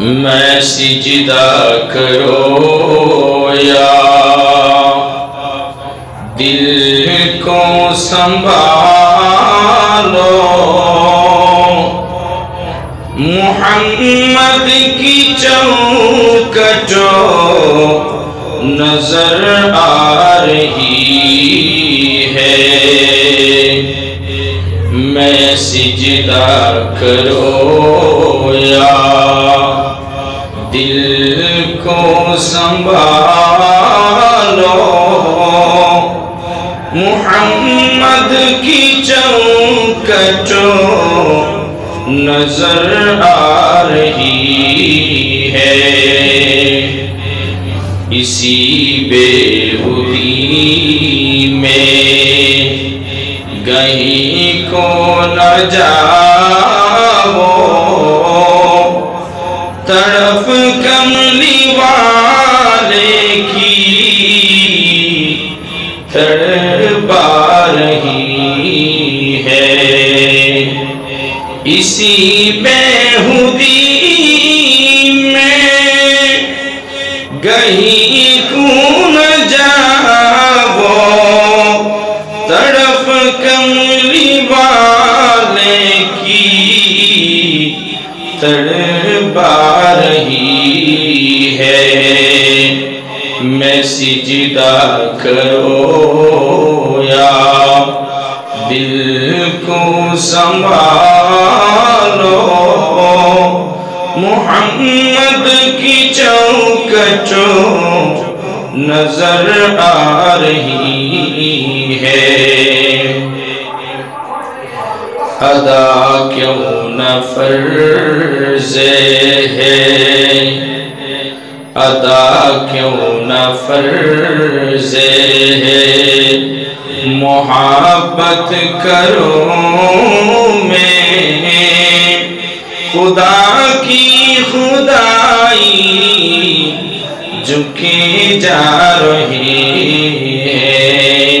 میں سجدہ کرو یا دل کو سنبھالو، محمد کی چوکھٹوں نظر آ رہی ہے، میں سجدہ کرو یا دل کو سنبھالو، محمد کی چوکھٹوں نظر آ رہی ہے، اسی بیہودی میں کہیں کو نہ جاؤ، طرف کملی والے کی تڑپا رہی ہے، اسی بیہودی میں کہیں کو نہ جاؤ، طرف کملی والے کی تڑپا رہی ہے، میں سجدہ کرو یا دل کو سنبھالو، محمد کی چوکھٹوں نظر آ رہی ہے، ادا کیوں نہ فرض ہے، ادا کیوں نہ فرض ہے، محبت کرو میں خدا کی خدائی جھکے جا رہی ہے،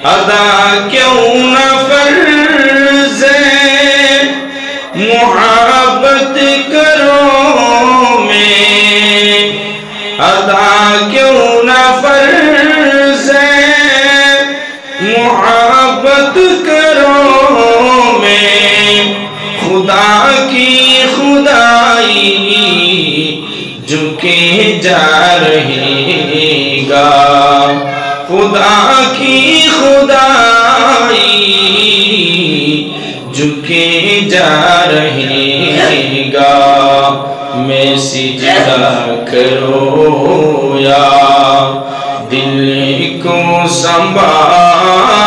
ادا کیوں نہ فرض ہے، محبت کرو میں ادا کیوں نہ فرض ہے، محبت کرو میں خدا کی خدائی جھکے جا رہے گا، خدا کی خدائی جھکے جا رہے گا، میں سجدہ کرو یا دل کو سنبھالو،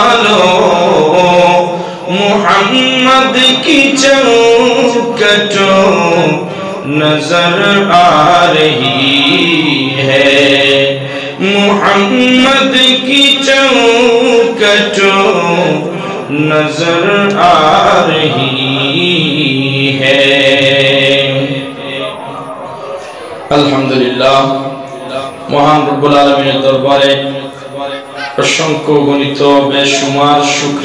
محمد کی چوکھٹوں نظر آ رہی ہے، محمد کی چوکھٹوں نظر آ رہی ہے۔ আলহামদুলিল্লাহ, মহান রব্বুল আলামিনের দরবারে অসংখ্য গণিত বেশুমার শুকরিয়া।